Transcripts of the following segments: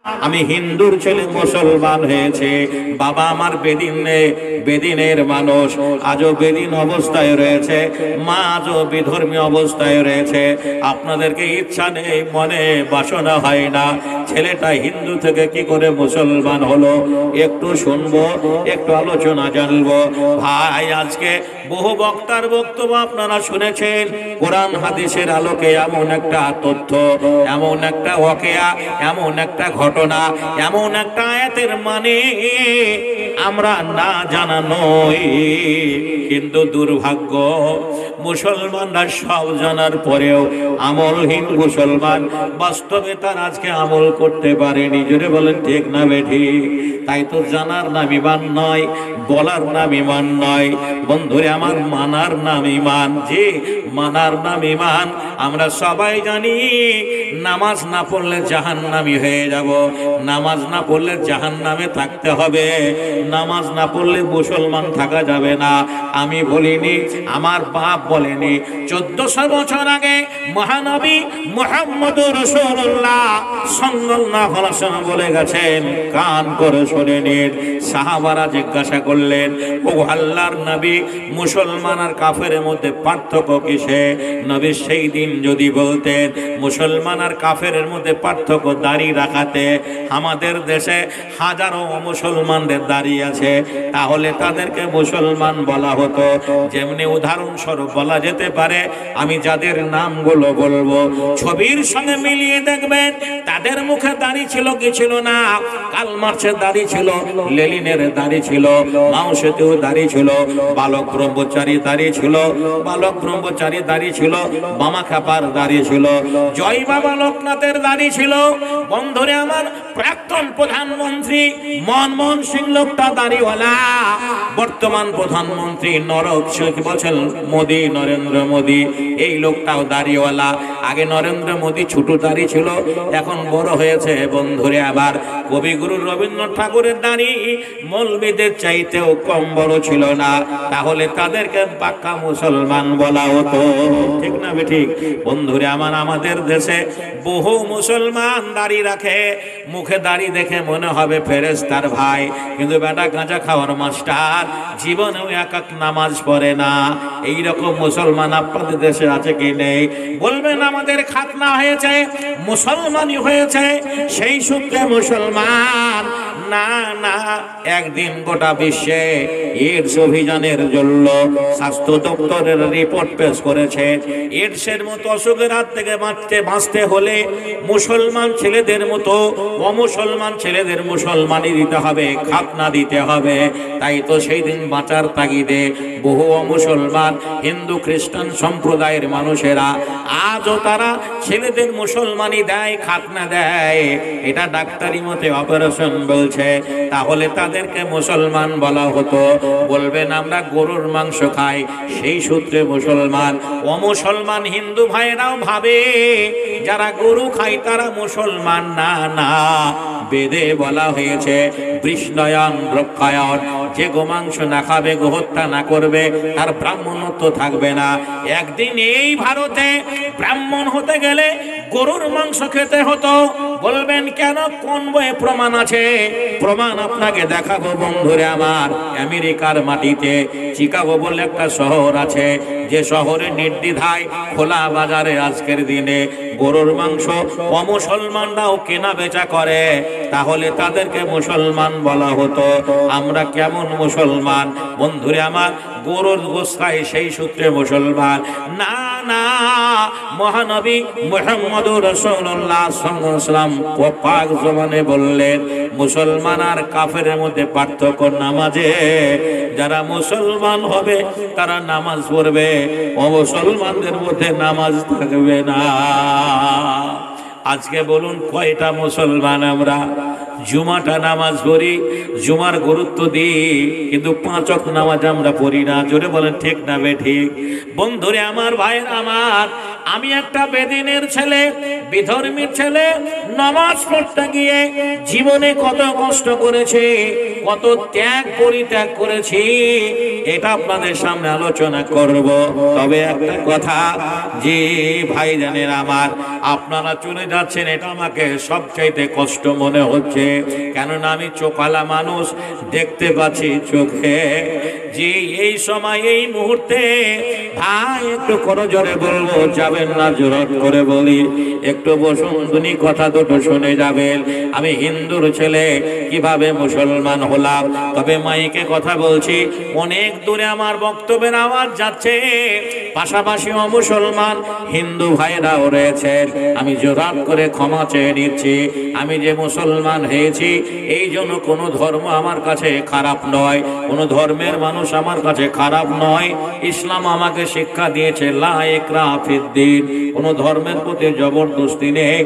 আমি হিন্দুর ছেলে মুসলমান হয়েছে, বাবা আমার বেদিনের মানুষ, আজও বেদিন অবস্থায় রয়েছে, মা আজও বিধর্মী অবস্থায় রয়েছে। আপনাদেরকে ইচ্ছা নেই, মনে বাসনা হয় না ছেলেটা হিন্দু থেকে কি করে মুসলমান হলো। একটু শুনবো, একটু আলোচনা জানবো। ভাই, আজকে বহু বক্তার বক্তব্য আপনারা শুনেছেন। কোরআন হাদিসের আলোকে এমন একটা তথ্য, এমন একটা ওয়াকিয়া, এমন একটা ঘটনা, এমন একটা আয়াতের মানে আমরা না জানা নই। কিন্তু দুর্ভাগ্য, মুসলমানরা সব জানার পরেও আমলহীন মুসলমান, বাস্তবে তার আজকে আমল করতে পারেনি। জোরে বলেন ঠিক না বেঠিক? তাই তো জানার নাম ঈমান নয়, বলার নাম ঈমান নয় বন্ধুরে আমার, মানার নাম ঈমান। যে মানার নাম ঈমান। আমরা সবাই জানি নামাজ না পড়লে জাহান্নামী হয়ে যাব, নামাজ না পড়লে জাহান্নামে থাকতে হবে, নামাজ না পড়লে মুসলমান থাকা যাবে না। আমি বলিনি, আমার বাপ বলেনি। 1400 বছর আগে মহানবী মুহাম্মদুর রাসূলুল্লাহ সাল্লাল্লাহু আলাইহি ওয়াসাল্লাম বলে গেছেন, কান করে শুনে নিন। সাহাবারা জিজ্ঞাসা করলেন, ও আল্লাহর নবী, মুসলমান আর কাফেরের মধ্যে পার্থক্য কিসে? নবী সেই দিন যদি বলতেন মুসলমান আর কাফেরের মধ্যে পার্থক্য দাড়ি রাখাতে। আমাদের দেশে হাজারো মুসলমানদের দাড়ি আছে, তাহলে তাদেরকে মুসলমান বলা হতো। যেমনি উদাহরণস্বরূপ বলা যেতে পারে, আমি যাদের নামগুলো বলবো ছবির সঙ্গে মিলিয়ে দেখবেন তাদের মুখে দাড়ি ছিল কি ছিল না। কাল মার্ক্সের দাড়ি ছিল, লেনিনের দাড়ি ছিল, মাও সেতুর দাড়ি ছিল, বালক ব্রহ্মচারী দাড়ি ছিল, বালক ব্রহ্মচারী দাড়ি ছিল, মামা খাপার দাড়ি ছিল, জয় বাবা লোকনাথের দাড়ি ছিল। বন্ধুরে আমার, প্রাক্তন প্রধানমন্ত্রী মনমোহন সিং লোকটা দাড়িওয়ালা, বর্তমান প্রধানমন্ত্রী বলছেন মোদী, নরেন্দ্র মোদী, এই লোকটাও দাড়িওয়ালা। আগে নরেন্দ্র মোদী ছোট দাড়ি ছিল, এখন বড় হয়েছে। বন্ধুরে আবার কবিগুরু রবীন্দ্রনাথ ঠাকুরের দাড়ি মৌলবীদের চাইতেও কম বড় ছিল না, তাহলে তাদেরকে পাক্কা মুসলমান বলা হতো। ঠিক না ঠিক? বন্ধুরে আমার, আমাদের দেশে বহু মুসলমান দাড়ি রাখে, মুখে দাড়ি দেখে মনে হবে ফেরেশতার ভাই, কিন্তু বেটা গাঁজা খাওয়ার মাস্টার, জীবনেও একাক নামাজ পড়ে না। এইরকম মুসলমান আপনাদের দেশে আছে কি নেই? বলবেন আমাদের খাতনা হয়েছে, মুসলমানই হয়েছে, সেই সূত্রে মুসলমান। না না, একদিন গোটা বিশ্বে এইডস অভিযানের জন্য স্বাস্থ্য দপ্তরের রিপোর্ট পেশ করেছে, এইডসের মতো অসুখের হাত থেকে বাঁচতে হলে মুসলমান ছেলেদের মতো অমুসলমান ছেলেদের মুসলমানই দিতে হবে, খাতনা দিতে হবে। তাই তো সেই দিন বাঁচার তাগিদে বহু অমুসলমান হিন্দু খ্রিস্টান সম্প্রদায়ের মানুষেরা আজও তারা ছেলেদের মুসলমানই দেয়, খাতনা দেয়। এটা ডাক্তারি মতে অপারেশন বলছে, তাহলে তাদেরকে মুসলমান বলা হতো। বলবেন আমরা গরুর মাংস খাই, সেই সূত্রে মুসলমান। অমুসলমান হিন্দু ভাইয়েরাও ভাবে যারা গরু খায় তারা মুসলমান। না না, বেদে বলা হয়েছে বৃষ্ণয়ান রক্ষায়ন, যে গোমাংস না খাবে, গোহত্যা না করবে, তার ব্রাহ্মণত্ব থাকবে না। একদিন এই ভারতে ব্রাহ্মণ হতে গেলে গরুর মাংস খেতে হতো। বলবেন কেন? কোন বইয়ে প্রমাণ আছে? প্রমাণ আপনাকে দেখাবো বন্ধুরে আমার। আমেরিকার মাটিতে চিকাগো বলে একটা শহর আছে, যে শহরে নির্দ্বিধায় খোলা বাজারে আজকের দিনে গরুর মাংস অমুসলমানরাও কেনা বেচা করে, তাহলে তাদেরকে মুসলমান বলা হতো। আমরা কেমন মুসলমান বন্ধুরে আমার? গরুর গোশত খাই, সেই সূত্রে মুসলমান। না না, মহানবী মুহাম্মদুর রাসূলুল্লাহ সাল্লাল্লাহু আলাইহি ওয়াসাল্লাম পাক জবানে বললেন, মুসলমান আর কাফেরের মধ্যে পার্থক্য নামাজে। যারা মুসলমান হবে তারা নামাজ পড়বে, অমুসলমানদের মধ্যে নামাজ থাকবে না। আজকে বলুন কয়টা মুসলমান আমরা? জুমাটা নামাজ পড়ি, জুমার গুরুত্ব দিই, কিন্তু 5 ওয়াক্ত নামাজ আমরা পড়ি না। জোরে বলেন ঠিক না বেঠিক? বন্ধুরে আমার, ভাইয়ের আমার, আমি একটা বেদিনের ছেলে, বিধর্মীর ছেলে, নামাজ পড়তে গিয়ে জীবনে কত কষ্ট করেছে, কত ত্যাগ পরিত্যাগ করেছি, এটা আপনাদের সামনে আলোচনা করব। তবে একটা কথা, যে ভাইজানের আমার, আপনারা চলে যাচ্ছেন, এটা আমাকে সবচাইতে কষ্ট মনে হচ্ছে। কেননা আমি চোখালা মানুষ, দেখতে পাচ্ছি চোখে যে এই সময় এই মুহূর্তে ভাই একটু করজোরে বলবো, যাবেন না জোরত করে বলি, একটু বসুন, দুনি কথা দুটো শুনে যাবেন। আমি হিন্দুর ছেলে, কিভাবে মুসলমান হলাম। তবে মাইকে কথা বলছি, অনেক দূরে আমার বক্তব্যের আওয়াজ যাচ্ছে, পাশাপাশি মুসলমান হিন্দু ভাইরাও রয়েছেন। আমি জোরাত করে ক্ষমা চেয়ে নিচ্ছি। আমি যে মুসলমান হয়েছি, এই জন্য কোনো ধর্ম আমার কাছে খারাপ নয়, কোনো ধর্মের মানুষ আমার কাছে খারাপ নয়। ইসলাম আমাকে শিক্ষা দিয়েছে, লা ইকরাহা ফিদ্দীন, কোনো ধর্মের প্রতি জবরদস্তি নেই।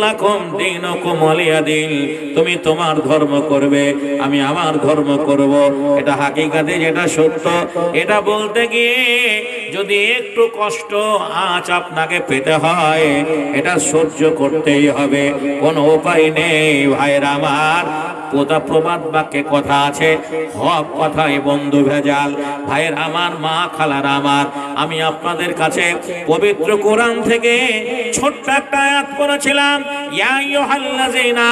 লাকুম দীনুকুম ওয়ালিয়া দীন, তুমি তোমার ধর্ম করবে, আমি আমার ধর্ম করব। এটা হাকিকাতে যেটা সত্য, এটা বলতে গিয়ে যদি একটু কষ্ট আজ আপনাকে পেতে হয়, এটা সহ্য করতেই হবে, কোনো উপায় নেই। ভাইরা আমার, প্রবাদ বাক্যে কথা আছে, হক কথাই বন্ধু ভেজাল। ভাইয়ের আমার, মা খালার আমার, আমি আপনাদের কাছে পবিত্র কোরআন থেকে ছোট্ট একটা আয়াত পড়েছিলাম, ইয়া আইয়ুহাল্লাযীনা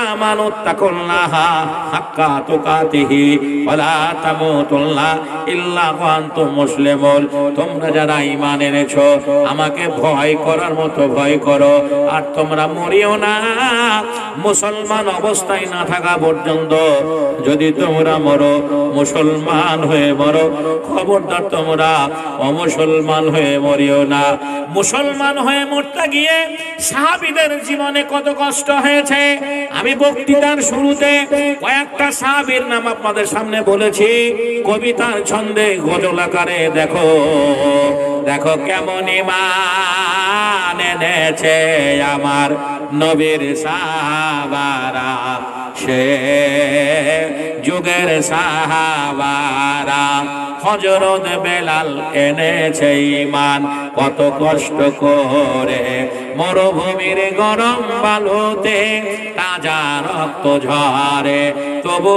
আমানুত্তাকুল্লাহা হাক্কা তুকাতিহি ওয়া লা তামুতুন্না ইল্লা ওয়া আনতুম মুসলিমুন। তোমরা যারা ঈমান এনেছো, আমাকে ভয় করার মতো ভয় করো, আর তোমরা মরিও না মুসলমান অবস্থায় না থাকা পর্যন্ত। যদি তোমরা মরো, মুসলমান হয়ে মরো, খবরদার তোমরা অমুসলমান হয়ে মরিও না। মুসলমান হয়ে মরতে গিয়ে সাহাবীদের জীবনে কত কষ্ট হয়েছে। আমি বক্তৃতার শুরুতে কয়েকটা সাহাবীর নাম আপনাদের সামনে বলেছি, কবিতার ছন্দে গজল আকারে দেখো দেখো কেমন ঈমান এনেছে আমার নবীর সাহাবারা, সে যুগের সাহাবারা। হযরত বেলাল এনেছে ঈমান কত কষ্ট করে, মরুভূমির গরম বালুতে তাজা রক্ত ঝরে, তবু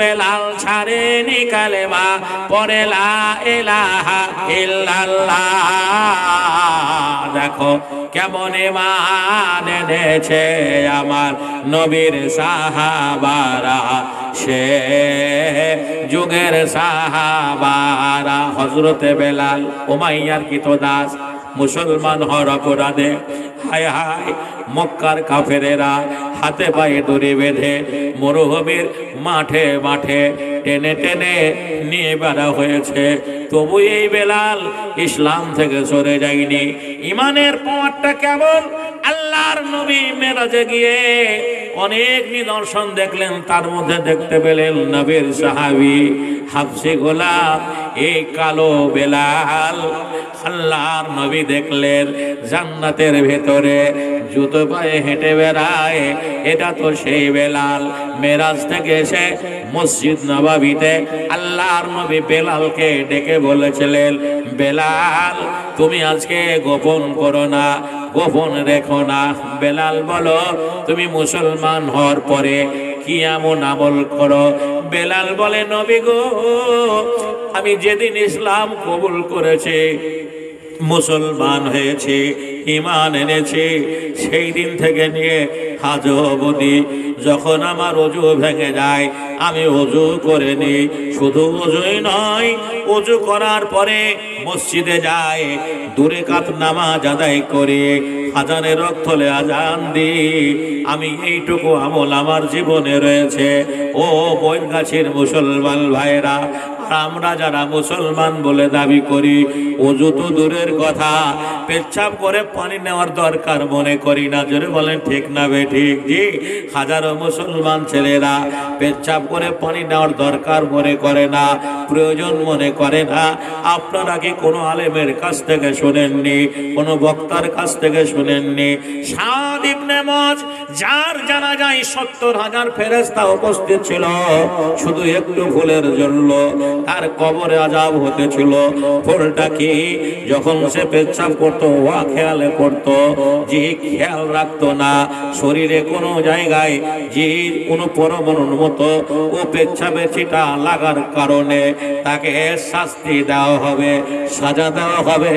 বেলাল ছাড়েনি কালেমা, পড়ে লা ইলাহা ইল্লাল্লাহ। দেখো কেমন ঈমান এনেছে আমার নবীর সাহাবারা, সে যুগের সাহাবারা। হযরতে বেলাল উমাইয়ার কৃতদাস, মুসলমান হওয়ার অপরাধে হায় হায় মক্কার কাফেরেরা হাতে পায়ে দড়ি বেঁধে মরুভূমির মাঠে মাঠে টেনে টেনে নিয়ে বেড়া হয়েছে, তবু এই বেলাল ইসলাম থেকে সরে যায়নি। ঈমানের পাওয়ারটা কেমন! আল্লাহর নবী মেরাজে গিয়ে অনেক নিদর্শন দেখলেন, তার মধ্যে দেখতে পেলেন নবীর সাহাবী হাবশী গোলাম এই কালো বেলাল। আল্লাহর নবী দেখলেন জান্নাতের ভেতরে জুতো পায়ে হেঁটে বেড়ায়, এটা তো সেই বেলাল। মেরাজ থেকে এসে মসজিদ নববীতে আল্লাহর নবী বেলালকে ডেকে বলেছিলেন, বেলাল তুমি আজকে গোপন করো না, গোপন রেখো না। বেলাল বলো, তুমি মুসলমান হওয়ার পরে কি এমন আমল করো? বেলাল বলে, নবী গো, আমি যেদিন ইসলাম কবুল করেছি, মুসলমান হয়েছে, ঈমান এনেছে, সেই দিন থেকে নিয়ে আজ অবধি যখন আমার ওযু ভেঙে যায় আমি ওযু করে নিই। শুধু ওযুই নয়, ওযু করার পরে মসজিদে যায়, দূরে কাত নামাজ আদায় করে আজানের রক্তলে আজান দিই। আমি এইটুকু আমল আমার জীবনে রয়েছে। ও বৈরগাছির মুসলমান ভাইরা, আমরা যারা মুসলমান বলে দাবি করি, ওযু তো দূরের কথা, পেচ্ছাপ করে পানি নেওয়ার দরকার মনে করি না। জোরে বলেন ঠিক না বেঠিক? জি, হাজারো মুসলমান ছেলেরা পেচ্ছাপ করে পানি নেওয়ার দরকার মনে করে না, প্রয়োজন মনে করে না। আপনারা কি কোনো আলেমের কাছ থেকে শুনেননি? কোনো বক্তার কাছ থেকে শুনেননি? সাদ ইবনে মুআজ, যার জানাজায় 70,000 ফেরেশতা উপস্থিত ছিল, শুধু একটু ভুলের জন্য তার কবরে আযাব হতেছিল। ভুলটা কি? যখন সে পেচ্ছাপ করতো ওয়া খেয়ালে করতো, যে খেয়াল রাখতো না শরীরে কোনো জায়গায় যে কোনো পরমাণুর মতো ও পেচ্ছাপের ছিটা লাগার কারণে তাকে শাস্তি দেওয়া হবে, সাজা দেওয়া হবে।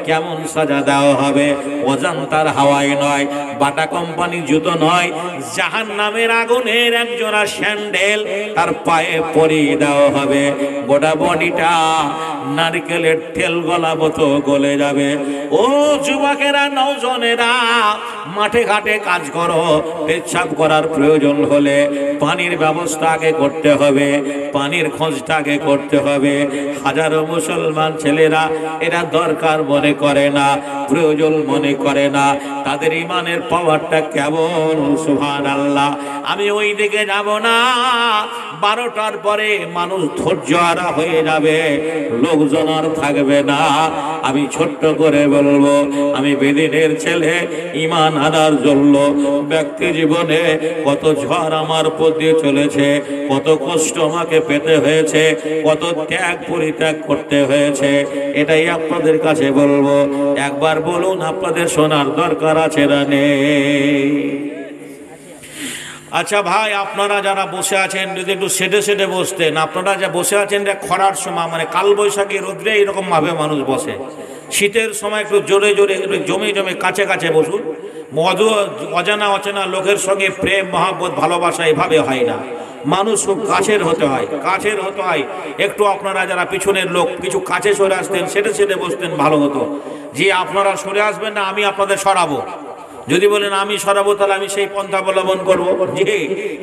কেমন সাজা দেওয়া হবে? অজান্তার হাওয়ায় নয়, বাটা কোম্পানি জুতো নয়, জাহান্নামের আগুনের একজোড়া স্যান্ডেল তার পায়ে পরিয়ে দেওয়া হবে। গোটা বডিটা নারকেলের তেল গলা মতো গলে যাবে। ও যুবকেরা, নওজনেরা, মাঠে ঘাটে কাজ করো। পেচ্ছাপ করার প্রয়োজন হলে পানির ব্যবস্থা আগে করতে হবে, পানির খোঁজটা আগে করতে হবে। হাজারো মুসলমান ছেলেরা এরা দরকার মনে করে না, প্রয়োজন মনে করে না। তাদের ইমানের পাওয়ারটা কেমন! সুবহানাল্লাহ। আমি ওই দিকে যাব না। 12টার পরে মানুষ ধৈর্য হারা হয়ে যাবে, লোকজন আর থাকবে না। আমি ছোট্ট করে বলবো, আমি বেদিনের ছেলে, ইমান আনার জন্য ব্যক্তি জীবনে কত ঝড় আমার উপর দিয়ে চলেছে, কত কষ্ট আমাকে পেতে হয়েছে, কত ত্যাগ পরিত্যাগ করতে হয়েছে, এটাই আপনাদের কাছে বলবো। একবার বলুন, আপনাদের শোনার দরকার আছে না নেই? আচ্ছা ভাই, আপনারা যারা বসে আছেন যদি একটু সেটে সেটে বসতেন। আপনারা যা বসে আছেন খরার সময়, মানে কালবৈশাখী রোদ্রে এইরকম ভাবে মানুষ বসে। শীতের সময় একটু জোরে জোরে, একটু জমে জমে কাছে কাছে বসুন। মধু অজানা অচেনা লোকের সঙ্গে প্রেম মহাব্বত ভালোবাসা এভাবে হয় না। মানুষ খুব কাছের হতে হয়, কাছের হতে হয়। একটু আপনারা যারা পিছনের লোক কিছু কাছে সরে আসতেন, সেটে সেটে বসতেন, ভালো হতো। যে আপনারা সরে আসবেন না, আমি আপনাদের সরাবো। যদি বলেন আমি সরাবো, তাহলে আমি সেই পন্থা অবলম্বন করবো। জি,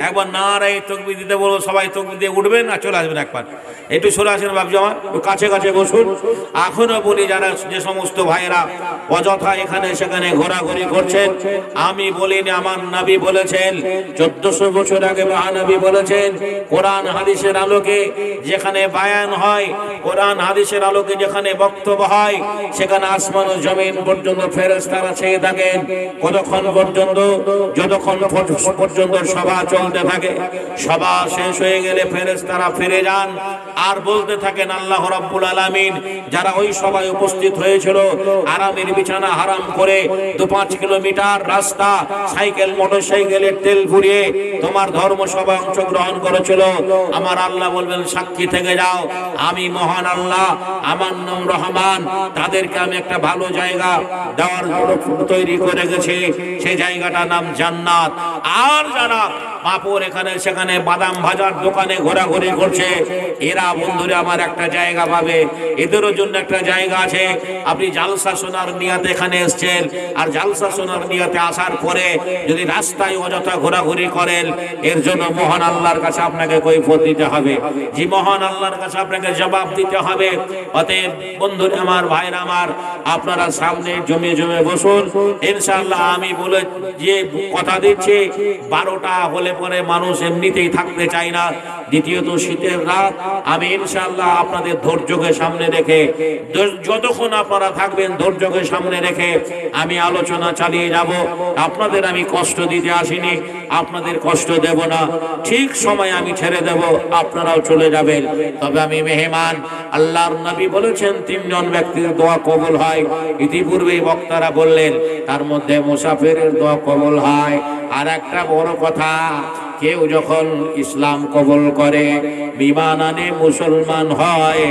একবার নারায়ে তাকবীর দিতে বলবো, সবাই তাকবীর দিয়ে উঠবেন আর চলে আসবেন। একবার একটু সরে আসেন বাবজি আমার, একটু কাছে কাছে বসুন। এখনো বলি, যারা যে সমস্ত ভাইয়েরা অযথা এখানে সেখানে ঘোরাঘুরি করছেন, আমি বলিনি, আমার নবী বলেছেন, 1400 বছর আগে মহানবী বলেছেন, কোরআন হাদিসের আলোকে যেখানে বায়ান হয়, কোরআন হাদিসের আলোকে যেখানে বক্তব্য হয়, সেখানে আসমান ও জমিন পর্যন্ত ফেরেশতারা চেয়ে থাকেন। কতক্ষণ পর্যন্ত? যতক্ষণ পর্যন্ত সভা চলতে থাকে। সভা শেষ হয়ে গেলে ফেরেশতারা ফিরে যান আর বলতে থাকেন, আল্লাহ রাব্বুল আলামিন যারা ওই সভায় উপস্থিত হয়েছিল, আরামের বিছানা হারাম করে 2-5 কিলোমিটার রাস্তা সাইকেল মোটরসাইকেলের তেল ভরিয়ে তোমার ধর্মসভায় অংশগ্রহণ করেছিল, আমার আল্লাহ বলবেন, সাক্ষী থেকে যাও, আমি মহান আল্লাহ, আমার নাম রহমান, তাদেরকে আমি একটা ভালো জায়গা দেওয়ার জন্য তৈরি করে গেছি। সেই জায়গাটার নাম জান্নাত। আর যারা পাপড় এখানে সেখানে বাদাম ভাজার দোকানে ঘোরাঘুরি করছে, এরা বন্ধুরা আমার একটা জায়গা পাবে। এদেরও জন্য একটা জায়গা আছে। আপনি জালসা শোনার নিয়াতে এখানে এসেছেন, আর জালসা শোনার নিয়াতে আসার পরে যদি রাস্তায় অযথা ঘোরাঘুরি করেন, এর জন্য মহান আল্লাহর কাছে আপনাকে কৈফিয়ত দিতে হবে। যে মহান আল্লাহর কাছে আপনাকে জবাব দিতে হবে। অতএব বন্ধুরা আমার, ভাইরা আমার, আপনারা সামনে জমে জমে বসুন। ইনশাআল্লাহ আমি বলে যে কথা দিচ্ছি, 12টা হলে পরে মানুষ এমনিতেই থাকতে চায় না। দ্বিতীয়ত শীতের রাত, আমি ইনশাআল্লাহ আপনাদের ধৈর্যকে সামনে রেখে, যতক্ষণ আপনারা থাকবেন ধৈর্যকে সামনে রেখে আমি আলোচনা চালিয়ে যাব। আপনাদের আমি কষ্ট দিতে আসিনি, আপনাদের কষ্ট দেব না। ঠিক সময় আমি ছেড়ে দেব, আপনারাও চলে যাবেন। তবে আমি মেহমান। আল্লাহর নবী বলেছেন 3 জন ব্যক্তির দোয়া কবুল হয়। ইতিপূর্বেই বক্তারা বললেন, তার মধ্যে মুসাফিরের দোয়া কবুল হয়। আর একটা বড় কথা, কেউ যখন ইসলাম কবুল করে, ঈমান আনে, মুসলমান হয়,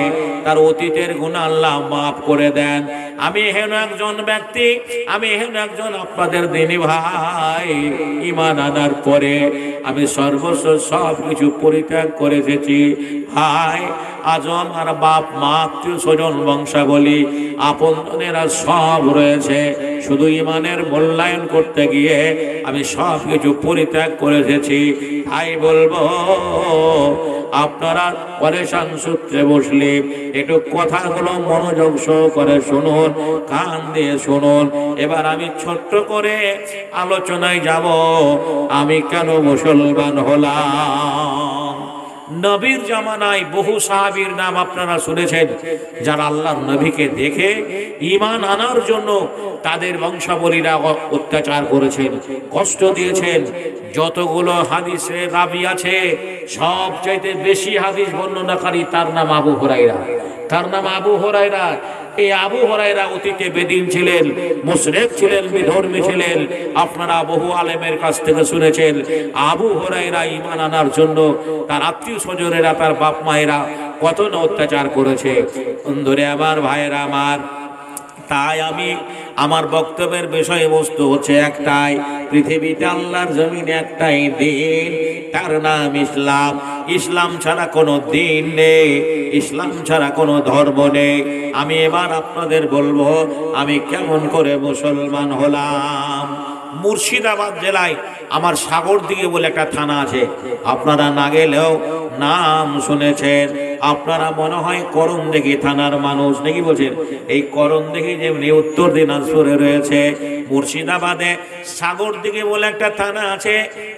তার অতীতের গুনাহ আল্লাহ মাফ করে দেন। আমি হেন একজন ব্যক্তি, আমি হেন একজন আপনাদের দিনী ভাই, ঈমান আনার পরে আমি সর্বস্ব সব কিছু পরিত্যাগ করে এসেছি। ভাই, আজও আমার বাপ মা, আত্মীয় স্বজন, বংশাবলী, আপনজনেরা সব রয়েছে। শুধু ঈমানের মূল্যায়ন করতে গিয়ে আমি সব কিছু পরিত্যাগ করে এসেছি। তাই বলবো, আপনারা পরেশান সূত্রে বসলে একটু কথাগুলো মনোযোগ সহকারে শুনুন, কান দিয়ে শুনুন। এবার আমি ছোট্ট করে আলোচনায় যাব, আমি কেন মুসলমান হলাম। নবীর জামানায় বহু সাহাবীর নাম আপনারা শুনেছেন, যারা আল্লাহর নবীকে দেখে ঈমান আনার জন্য তাদের বংশাবলীরা অত্যাচার করেছেন, কষ্ট দিয়েছেন। যতগুলো হাদিসের রাবী আছে, সবচাইতে বেশি হাদিস বর্ণনাকারী তার নাম আবু হুরায়রা। তার নাম আবু হুরায়রা। এই আবু হুরায়রা অতীতে বেদিন ছিলেন, মুশরিক ছিলেন, বিধর্মী ছিলেন। আপনারা বহু আলেমের কাছ থেকে শুনেছেন আবু হুরায়রা ঈমান আনার জন্য তার আত্মীয় স্বজনেরা, তার বাপ মায়েরা কত না অত্যাচার করেছে। বন্ধুরে আমার, ভাইয়েরা আমার, তাই আমি আমার বক্তব্যের বিষয়বস্তু হচ্ছে একটাই, পৃথিবীতে আল্লাহর জমিনে একটাই দিন, তার নাম ইসলাম। ইসলাম ছাড়া কোনো দিন নেই, ইসলাম ছাড়া কোনো ধর্ম নেই। আমি এবার আপনাদের বলবো আমি কেমন করে মুসলমান হলাম। মুর্শিদাবাদ জেলায় আমার সাগরদিঘি বলে একটা থানা আছে, আপনারা না গেলেও নাম শুনেছেন। আপনারা মনে হয় করণদিঘি থানার মানুষ নাকি বলছেন? এই করণদিঘি যেমনি উত্তর দিনাজপুরে রয়েছে, মুর্শিদাবাদে সাগরদিঘি বলে একটা থানা আছে,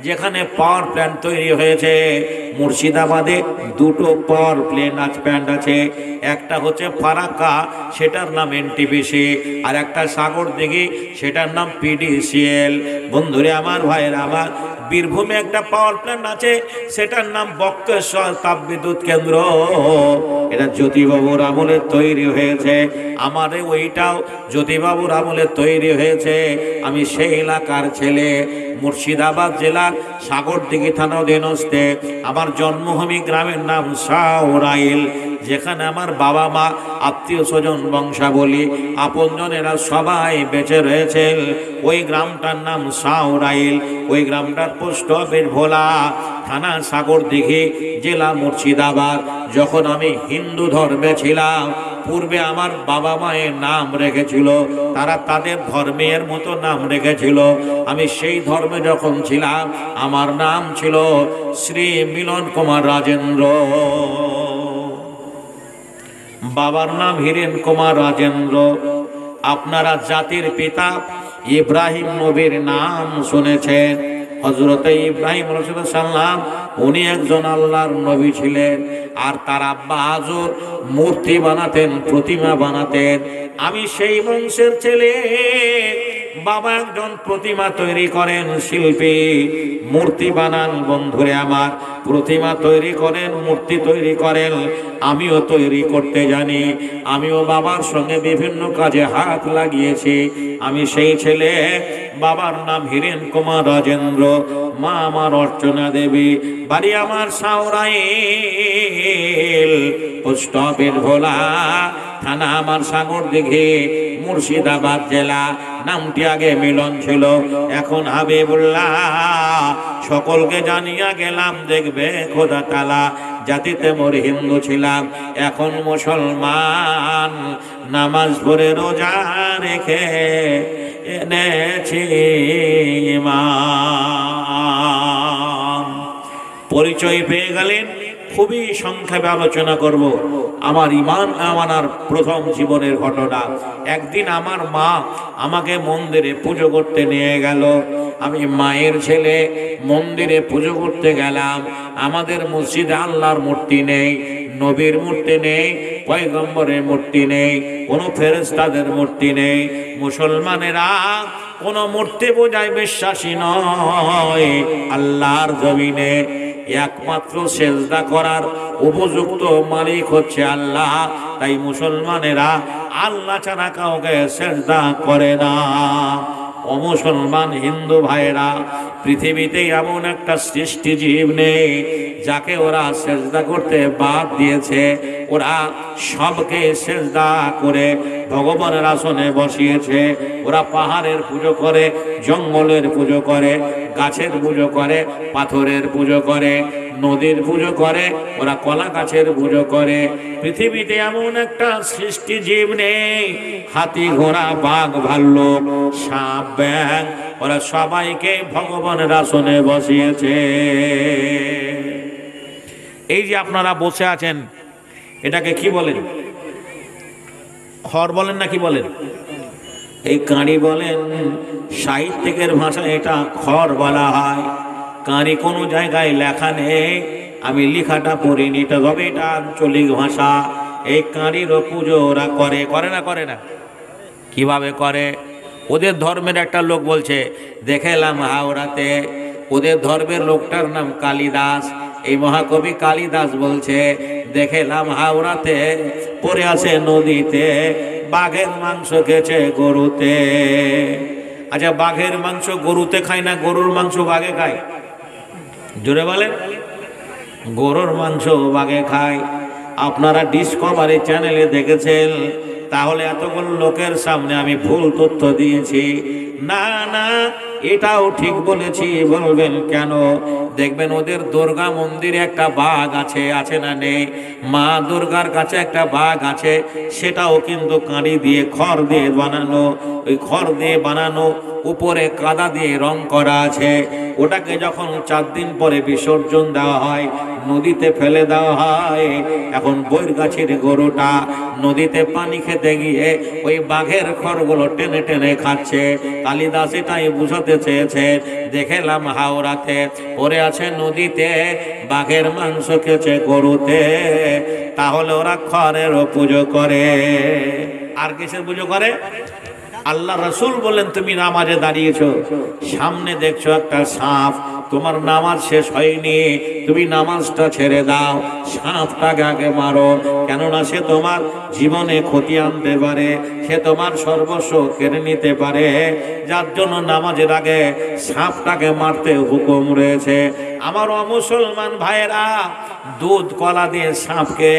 যেখানে পাওয়ার প্ল্যান্ট তৈরি হয়েছে। মুর্শিদাবাদে দুটো পাওয়ার প্ল্যান্ট আছে, একটা হচ্ছে ফারাক্কা, সেটার নাম এনটিপিসি, আর একটা সাগরদিঘি, সেটার নাম পিডিসিএল। বন্ধুরে আমার, ভাইয়েরা আমার, বীরভূমে একটা পাওয়ার প্ল্যান্ট আছে, সেটার নাম বক্রেশ্বর তাপবিদ্যুৎ কেন্দ্র। এটা জ্যোতিবাবুর আমলে তৈরি হয়েছে। আমার ওইটাও জ্যোতিবাবুর আমলে তৈরি হয়েছে। আমি সেই এলাকার ছেলে। মুর্শিদাবাদ জেলার সাগরদিঘি থানা অধীনস্থে আমার জন্মভূমি, গ্রামের নাম সাউরাইল, যেখানে আমার বাবা মা, আত্মীয় স্বজন, বংশাবলী, আপনজনেরা সবাই বেঁচে রয়েছেন। ওই গ্রামটার নাম সাউরাইল। ওই গ্রামটার পোস্ট অফিস ভোলা, থানা সাগরদিঘি, জেলা মুর্শিদাবাদ। যখন আমি হিন্দু ধর্মে ছিলাম, পূর্বে আমার বাবা মায়ের নাম রেখেছিল, তারা তাদের ধর্মের মতো নাম রেখেছিল। আমি সেই ধর্মে যখন ছিলাম, আমার নাম ছিল শ্রী মিলন কুমার রাজেন্দ্র। বাবার নাম হীরেন কুমার রাজেন্দ্র। আপনারা জাতির পিতা ইব্রাহিম নবীর নাম শুনেছেন। হযরত ইব্রাহিম রাসূলুল্লাহ সাল্লাম, উনি একজন আল্লাহর নবী ছিলেন। আর তার আব্বা আজর মূর্তি বানাতেন, প্রতিমা বানাতেন। আমি সেই বংশের ছেলে। বাবা একজন প্রতিমা তৈরি করেন, শিল্পী, মূর্তি বানান। বন্ধুরে আমার, প্রতিমা তৈরি করেন, মূর্তি তৈরি করেন। আমিও তৈরি করতে জানি। আমিও বাবার সঙ্গে বিভিন্ন কাজে হাত লাগিয়েছি। আমি সেই ছেলে। বাবার নাম হীরেন কুমার রাজেন্দ্র, মা আমার অর্চনা দেবী, বাড়ি আমার সাউরাইল, পোস্ট অফিস ভোলা, থানা আমার সাগরদিঘি, মুর্শিদাবাদ জেলা। নামটি আগে মিলন ছিল, এখন হাবিবুল্লাহ। সকলকে জানিয়া গেলাম, দেখবে খোদা তাআলা, জাতিতে মোর হিন্দু ছিলাম, এখন মুসলমান। নামাজ পড়ে রোজা রেখে এনেছি ঈমান। পরিচয় পেয়ে গেলেন। খুবই সংক্ষেপে আলোচনা করব আমার ঈমান আনার প্রথম জীবনের ঘটনা। একদিন আমার মা আমাকে মন্দিরে পুজো করতে নিয়ে গেল। আমি মায়ের ছেলে, মন্দিরে পুজো করতে গেলাম। আমাদের মসজিদে আল্লাহর মূর্তি নেই, নবীর মূর্তি নেই, পয়গম্বরের মূর্তি নেই, কোনো ফেরেশতাদের মূর্তি নেই। মুসলমানেরা কোনো মূর্তি পূজায় বিশ্বাসী নয়। আল্লাহর জমিনে একমাত্র সেজদা করার উপযুক্ত মালিক হচ্ছে আল্লাহ। তাই মুসলমানেরা আল্লাহ ছাড়া কাউকে সেজদা করে না। ও মুসলমান হিন্দু ভাইরা, পৃথিবীতে এমন একটা সৃষ্টি জীব নেই যাকে ওরা সেজদা করতে বাদ দিয়েছে। ওরা সবকে সেজদা করে ভগবানের আসনে বসিয়েছে। ওরা পাহাড়ের পুজো করে, জঙ্গলের পুজো করে, গাছের পুজো করে, পাথরের পুজো করে, নদীর পুজো করে, ওরা কলা গাছের পুজো করে। পৃথিবীতে এমন একটা সৃষ্টি জীব নেই, হাতি, ঘোড়া, বাঘ, ভাল্লুক, সাপ, ব্যাঙ, ওরা সবাইকে ভগবানের আসনে বসিয়েছে। এই যে আপনারা বসে আছেন, এটাকে কি বলেন? খড় বলেন না কি বলেন? এই কাঁড়ি বলেন। সাহিত্যিকের ভাষায় এটা খড় বলা হয়। কাঁড়ি কোনো জায়গায় লেখা নেই, আমি লেখাটা পড়িনি, তবে এটা আঞ্চলিক ভাষা। এই কাঁড়িরও পুজো ওরা করে, করে না করে না? কিভাবে করে? ওদের ধর্মের একটা লোক বলছে, দেখে এলাম হাওড়াতে, ওদের ধর্মের লোকটার নাম কালিদাস। এই মহাকবি কালিদাস বলছে, দেখে এলাম হাওড়াতে পড়ে আছে নদীতে, বাঘের মাংস খেয়েছে গরুতে। আচ্ছা, বাঘের মাংস গরুতে খায় না, গরুর মাংস বাঘে খায়? জোরে বলেন। গরুর মাংস বাঘে খায়। আপনারা ডিসকভারি চ্যানেলে দেখেছেন, তাহলে এতগুলো লোকের সামনে আমি ভুল তথ্য দিয়েছি? না না, এটাও ঠিক বলেছি। বলবেন কেন? দেখবেন ওদের দুর্গা মন্দিরে একটা বাঘ আছে, আছে না নেই? মা দুর্গার কাছে একটা বাঘ আছে, সেটাও কিন্তু কাঁড়ি দিয়ে খড় দিয়ে বানানো। ওই খড় দিয়ে বানানো, উপরে কাদা দিয়ে রং করা আছে। ওটাকে যখন 4 দিন পরে বিসর্জন দেওয়া হয়, নদীতে ফেলে দেওয়া হয়। এখন বৈরগাছির গরুটা নদীতে পানি খেতে গিয়ে ওই বাঘের খড়গুলো টেনে টেনে খাচ্ছে। কালিদাস এটাই বুঝাতে চেয়েছে, দেখলাম হাওড়াতে পড়ে আছে নদীতে, বাঘের মাংস খেয়েছে গরুতে। তাহলে ওরা খড়েরও পুজো করে। আর কিসের পুজো করে? আল্লাহ রাসূল বলেন, তুমি নামাজে দাঁড়িয়েছো, সামনে দেখছো একটা সাপ, তোমার নামাজ শেষ হয়নি, তুমি নামাজটা ছেড়ে দাও, সাপটাকে আগে মারো। কেননা সে তোমার জীবনে ক্ষতি আনতে পারে, সে তোমার সর্বস্ব কেড়ে নিতে পারে। যার জন্য নামাজের আগে সাপটাকে মারতে হুকুম রয়েছে। আমার অমুসলমান ভাইয়েরা দুধ কলা দিয়ে সাপকে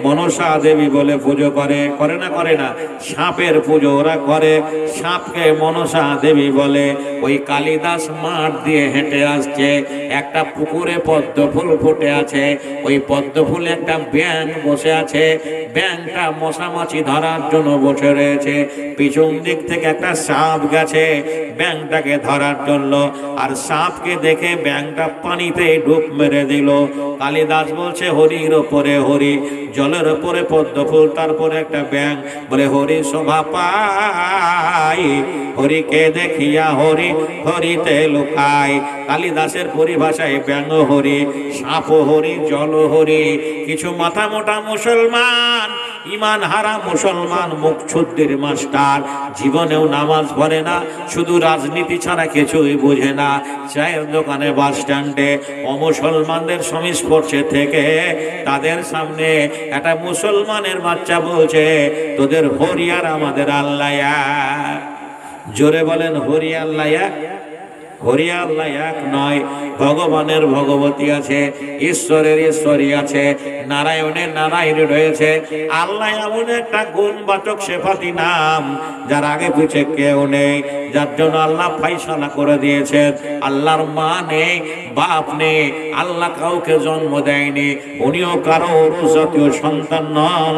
মনসা দেবী বলে পুজো করে, করে না করে না? সাপের পুজো ওরা করে, সাপকে মনসা দেবী বলে। ওই কালিদাস মাঠ দিয়ে হেঁটে আসছে, একটা পুকুরে পদ্ম ফুল ফুটে আছে, ওই পদ্ম ফুলে একটা ব্যাঙ বসে আছে। ব্যাঙটা মশামাছি ধরার জন্য বসে রয়েছে। পিছন দিক থেকে একটা সাপ গেছে ব্যাঙটাকে ধরার জন্য, আর সাপকে দেখে ব্যাঙটা পানিতে ডুব মেরে দিল। কালিদাস বলছে, হরির ওপরে হরি, জলের ওপরে পদ্ম ফুল, তারপরে একটা ব্যাঙ। বলে হরি শোভা পাই, হরিকে দেখিয়া হরি হরিতে লুকায়। কালিদাসের পরিভাষায় ব্যাঙ হরি, সাপ হরি, জল হরি। কিছু মাথা মোটা মুসলমান, ইমান হারা মুসলমান, মুখশুদ্ধির মাস্টার, জীবনেও নামাজ পড়ে না, শুধু রাজনীতি ছাড়া কিছুই বোঝে না। চায়ের দোকানে, বাস স্ট্যান্ডে অমুসলমানদের সংস্পর্শে থেকে তাদের সামনে একটা মুসলমানের বাচ্চা বলছে, তোদের হরি আর আমাদের আল্লাহ এক। জোরে বলেন, হরি আল্লাহ এক। হরি আল্লাহ এক নয়, ভগবানের ভগবতী আছে, ঈশ্বরের ঈশ্বরী আছে, নারায়ণের নারায়ণ রয়েছে। আল্লাহ এমন একটা গুণবাচক সেফাতি নাম, যার আগে পিছে কেউ নেই, যার জন্য আল্লাহ ফাইসালা করে দিয়েছেন। আল্লাহর মা নেই, বাপ নেই, আল্লাহ কাউকে জন্ম দেয়নি, উনিও কারো জাতীয় সন্তান নন।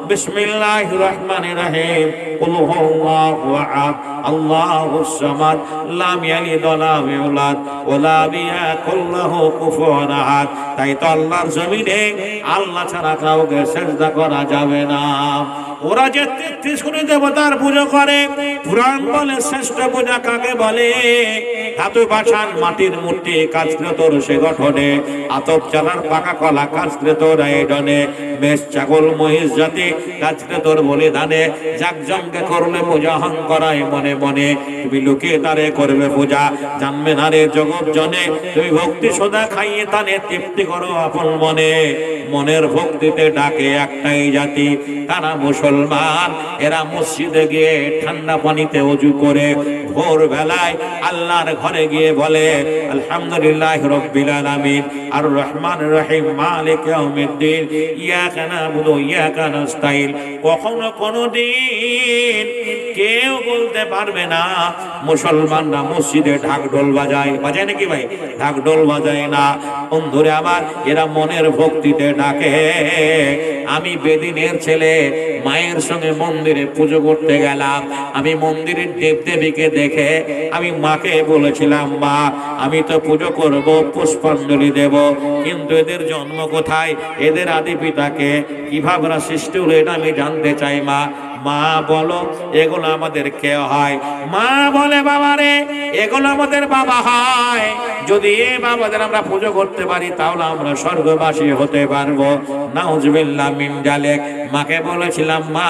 বিসমিল্লাহির রহমানির রহিম। কুল হুয়াল্লাহু আহাদ, আল্লাহুস সামাদ, লাম ইয়ালিদ ওয়া লাম ইউলাদ ওয়া লাম ইয়াকুল লাহু কুফুয়ান আহাদ। তাই তো আল্লাহর জমিনে আল্লাহ ছাড়া কাউকে সিজদা করা যাবে না। ওরা যে 33 কোটি দেবতার পুজো করে, পুরাণ বলে শ্রেষ্ঠ পূজা কাকে বলে? ধাতু বাসান মাটির মূর্তি কাজকৃতর সে গঠনে, আতপ চালার পাকা কলা কাজকৃতর আয়োজনে, মেষ ছাগল মহিষ জাতি কাজকৃতর বলিদানে, জাকজমকে করলে পূজা হং করায় মনে মনে, তুমি লুকিয়ে তারে করবে পূজা, জানবে না রে জগৎ জনে, তুমি ভক্তি সোদা খাইয়ে তানে তৃপ্তি করো আপন মনে। মনের ভক্তিতে ডাকে একটাই জাতি, তারা মুসলমান। এরা মসজিদে গিয়ে ঠান্ডা পানিতে ওযু করে ভোর বেলায় আল্লাহর ঘরে গিয়ে বলে, আলহামদুলিল্লাহ রাব্বিল আলামিন, আর রহমানির রহিম, মালিক ইয়াউমিদ্দিন, ইয়াকা না'বুদু ওয়া ইয়াকা নাস্তাইন। কখনো কোনদিন কেউ বলতে পারবে না মুসলমানরা মসজিদে ঢাকঢোল বাজায়, বাজায় নাকি ভাই? ঢাকঢোল বাজায় না। বন্ধুরে আমার, এরা মনের ভক্তিতে ডাকে। আমি বেদিনের ছেলে, মায়ের সঙ্গে মন্দিরে পুজো করতে গেলাম। আমি মন্দিরের দেবদেবীকে দেখে আমি মাকে বলেছিলাম, মা আমি তো পুজো করব, পুষ্পাঞ্জলি দেব, কিন্তু এদের জন্ম কোথায়, এদের আদি পিতাকে কিভাবে সৃষ্টি হলো এটা আমি জানতে চাই মা। মা বলো এগুলো আমাদের কে হয়? মা বলে, বাবা রে এগুলো আমাদের বাবা হয়। যদি এই বাবাদের আমরা পুজো করতে পারি তাহলে আমরা স্বর্গবাসী হতে পারবো। নাউজুবিল্লাহ মিন জালিক। মাকে বলেছিলাম, মা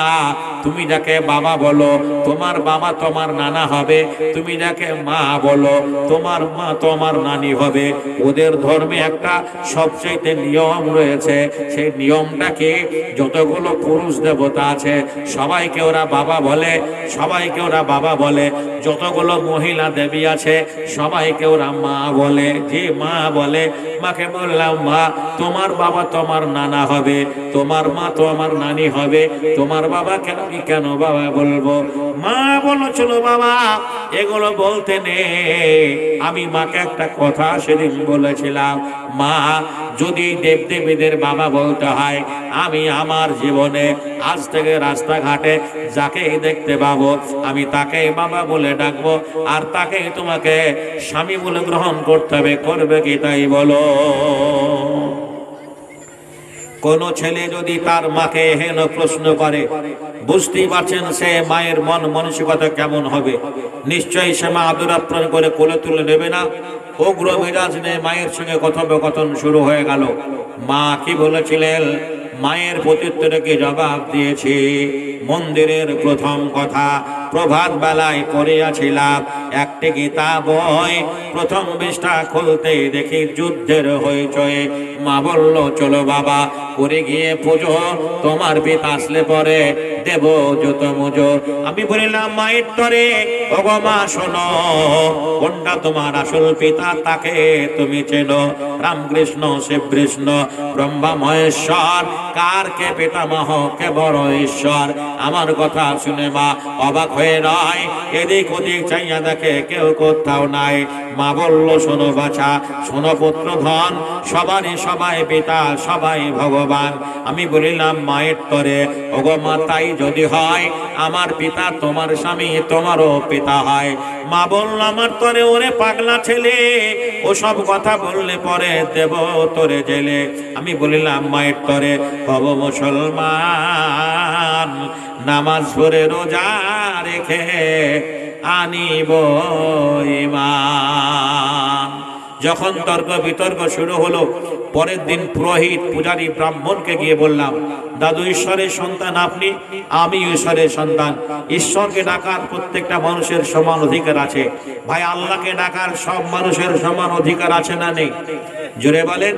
তুমি যাকে বাবা বলো তোমার বাবা তোমার নানা হবে, তুমি যাকে মা বলো তোমার মা তোমার নানি হবে। ওদের ধর্মে একটা সবচেয়ে নিয়ম রয়েছে, সেই নিয়মটাকে যতগুলো পুরুষ দেবতা আছে সবাইকে ওরা বাবা বলে, সবাইকে ওরা বাবা বলে। যতগুলো মহিলা দেবী আছে সবাইকে ওরা মা বলে। যে মা বলে, মাকে বললাম, মা তোমার বাবা তোমার নানা হবে, তোমার মা তোমার নানি হবে, তোমার বাবাকে আমি কেন বাবা বলবো? মা বলেছিল, বাবা এগুলো বলতে নেই। আমি মাকে একটা কথা সেদিন বলেছিলাম, মা যদি দেবদেবীদের বাবা বলতে হয়, আমি আমার জীবনে আজ থেকে রাস্তাঘাটে যাকেই দেখতে পাবো আমি তাকেই বাবা বলে ডাকবো, আর তাকেই তোমাকে স্বামী বলে গ্রহণ করতে হবে। করবে কি তাই বলো? কোন ছেলে যদি তার মাকে হেন প্রশ্ন করে, বুঝতেই পারছেন সে মায়ের মন মানসিকতা কেমন হবে। নিশ্চয়ই সে মা আদর আপ্যায়ন করে কোলে তুলে নেবে না, উগ্র মেজাজ নিয়ে মায়ের সঙ্গে কথোপকথন শুরু হয়ে গেল। মা কি বলেছিলেন? মায়ের প্রত্যুত্তরে কি জবাব দিয়েছি? মন্দিরের প্রথম কথা প্রভাত বেলায় পড়িয়াছিলাম একটি গীতা বই, প্রথম পৃষ্ঠা খুলতেই দেখি যুদ্ধের হইচই। মা বলল, চলো বাবা করে গিয়ে পুজো, তোমার পিতা আসলে পরে দেব যত মুজো। আমি বলিলাম, মায়ের তরে ওগো মা শোনো, কোনটা তোমার আসল পিতা তাকে তুমি চেনো? রামকৃষ্ণ শিবকৃষ্ণ ব্রহ্মা মহেশ্বর, কার কে পিতামহ কে বড় ঈশ্বর? আমার কথা শুনে মা অবাক হয়ে নয় এদিক ওদিক চাইয়া দেখে কেউ কোথাও নাই। মা বলল, শোনো বাছা, শোনো পুত্র ধন, সবারই সবাই পিতা, সবাই ভগবান। আমি বলিলাম, মায়ের তরে ওগো মা তাই যদি হয়, আমার পিতা তোমার স্বামী তোমারও পিতা হয়। মা বলল, আমার তরে ওরে পাগলা ছেলে, ও সব কথা বললে পরে দেব তোরে জেলে। আমি বলিলাম, মায়ের তরে হব মুসলমান, নামাজ পড়ে রোজা রেখে আনিব ঈমান। যখন তর্ক বিতর্ক শুরু হলো, পরের দিন পুরোহিত পূজারী ব্রাহ্মণকে গিয়ে বললাম, দাদু ঈশ্বরের সন্তান আপনি, আমি ঈশ্বরের সন্তান। ঈশ্বরকে ডাকার প্রত্যেকটা মানুষের সমান অধিকার আছে। ভাই আল্লাহকে ডাকার সব মানুষের সমান অধিকার আছে না নেই? জোরে বলেন।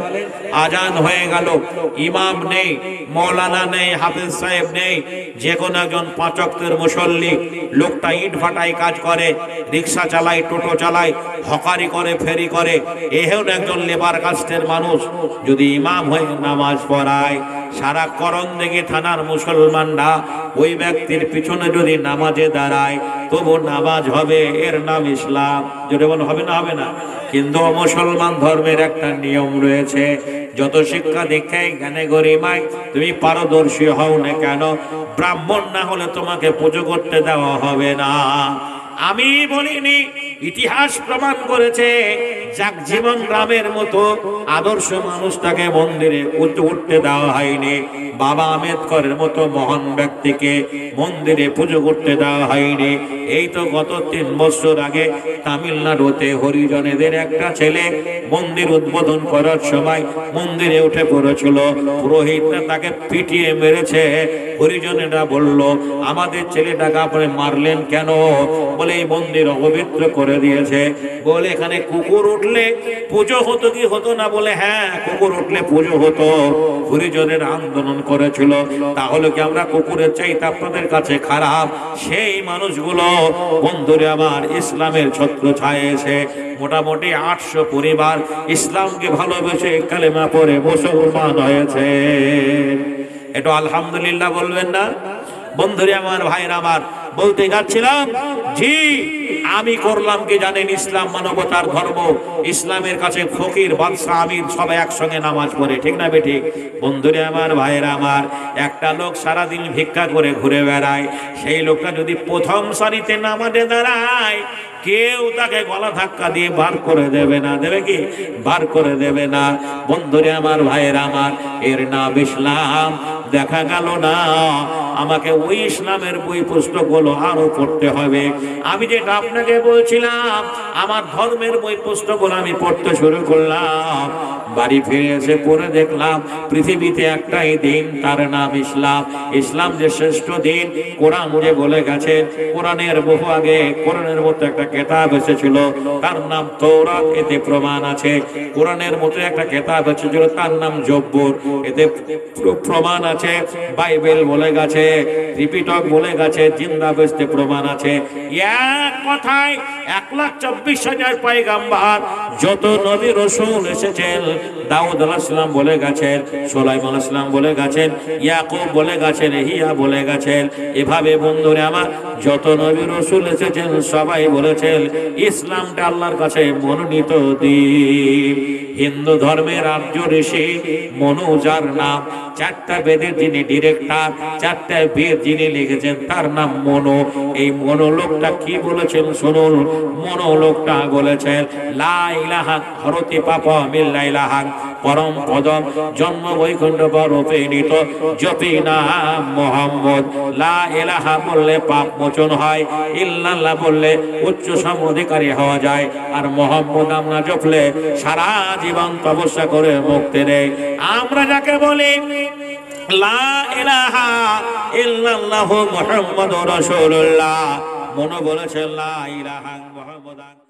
আজান হয়ে গেল, ইমাম নেই, মৌলানা নেই, হাফেজ সাহেব নেই, যে কোনো একজন পাঁচ ওয়াক্তের মুসল্লি। লোকটা ইট ভাটায় কাজ করে, রিক্সা চালায়, টোটো চালায়, হকারি করে, ফেরি করে, এহেও একজন লেবার কাস্টের মানুষ। যদি ইমাম হয়ে নামাজ পড়ায়, সারা করণদিঘি থানার মুসলমানরা ওই ব্যক্তির পিছনে যদি নামাজে দাঁড়ায়, তবু নামাজ হবে, এর নাম ইসলাম। যদি বল হবে না, হবে না। কিন্তু মুসলমান ধর্মের একটা নিয়ম রয়েছে, যত শিক্ষা দীক্ষায় জ্ঞানে গরিমায় তুমি পারদর্শী হও না কেন, ব্রাহ্মণ না হলে তোমাকে পুজো করতে দেওয়া হবে না। আমি বলিনি, ইতিহাস প্রমাণ করেছে। জীবন গ্রামের মতো আদর্শ মানুষটাকে মন্দিরে উঠতে দেওয়া হয়নি, বাবা আম্বেদকরের মতো মহান ব্যক্তিকে মন্দিরে পুজো করতে দেওয়া হয়নি। এই তো গত 3 বছর আগে তামিলনাড়ুতে হরিজনেদের একটা ছেলে মন্দির উদ্বোধন করার সময় মন্দিরে উঠে পড়েছিল, পুরোহিতরা তাকে পিটিয়ে মেরেছে। হরিজনেরা বলল, আমাদের ছেলেটাকে আপনি মারলেন কেন? বলে এই মন্দির অপবিত্র করে দিয়েছে। বলে এখানে কুকুর উঠলে পুজো হতো কি হতো না? বলে হ্যাঁ, কুকুর উঠলে পুজো হতো। হরিজনের আন্দোলন করেছিল। তাহলে কি আমরা কুকুরের চাইতে আপনাদের কাছে খারাপ? সেই মানুষগুলো বন্ধুরে আমার ইসলামের ছত্র ছায়ে এসে মোটামুটি 800 পরিবার ইসলামকে ভালোবেসে কালেমা পড়ে মুসলমান হয়েছে। এটা আলহামদুলিল্লাহ বলবেন না? বন্ধুরে আমার, ভাইরা আমার, বলতে যাচ্ছিলাম, জি আমি করলাম কি জানেন? ইসলাম মানবতার ধর্ম। ইসলামের কাছে ফকির, বাদশা, আমির সবাই একসঙ্গে নামাজ পড়ে, ঠিক না বেঠিক? বন্ধুরে আমার, ভাইরা আমার, একটা লোক সারাদিন ভিক্ষা করে ঘুরে বেড়ায়, সেই লোকটা যদি প্রথম সারিতে নামাজে দাঁড়ায়, কেউ তাকে গলা ধাক্কা দিয়ে বার করে দেবে না। দেবে কি? বার করে দেবে না। বন্ধুরে আমার, ভাইরা আমার, এর নাম ইসলাম। দেখা গেল না আমাকে ওই ইসলামের বই পুস্তকগুলো আরো পড়তে হবে। আমি যেটা আপনাকে বলছিলাম, আমার ধর্মের বই পুস্তকগুলো আমি পড়তে শুরু করলাম। বাড়ি ফিরে এসে পড়ে দেখলাম পৃথিবীতে একটাই দিন, তার নাম ইসলাম। ইসলাম যে শ্রেষ্ঠ দিন, কোরআন যে বলে গেছে। কোরআনের বহু আগে কোরআনের মতো একটা কিতাব এসেছিল, তার নাম তৌরাত, এতে প্রমাণ আছে। কোরআনের মতো একটা কিতাব এসেছিল, তার নাম জব্বর, এতে প্রমাণ আছে। বাইবেল বলে গেছে, ত্রিপিটক বলে গেছে, জিন্দা বেস্তে প্রমাণ আছে। এক কথায় 1,24,000 পয়গম্বর, যত নবী রাসূল এসেছেন, দাউদ আলাইহিস সালাম বলে গেছেন, সুলাইমান আলাইহিস সালাম বলে গেছেন, ইয়াকুব বলে গেছেন, হিয়া বলে গেছেন। এভাবে বন্ধুরা আমার যত নবী রাসূল এসেছেন সবাই বলেছেন ইসলামটা আল্লাহর কাছে মনোনীত দিন। হিন্দু ধর্মের আর্য ঋষি মনু, যার নাম, 4টা বেদের যিনি ডিরেক্টর, 4টা বেদ যিনি লিখেছেন, তার নাম মনু। এই মনু লোকটা কি বলেছেন শুনুন। মনু লোকটা বলেছেন লা ইলাহা হরতি পাপ মিল্লা ইলাহা, পরম পদম জন্ম বৈকুণ্ঠ রূপে নিত জপি নাম মুহাম্মদ। লা ইলাহা বললে পাপ মোচন হয়, ইল্লাল্লাহ বললে উচ্চ সমাধিকারী হওয়া যায়, আর মুহাম্মদ নাম না জপলে সারা জীবন তপস্যা করে মুক্তি দেয়। আমরা যাকে বলি লা ইলাহা ইল্লাল্লাহু মুহাম্মাদুর রাসূলুল্লাহ, মনে বলেছে লা ইলাহা মুহাম্মাদান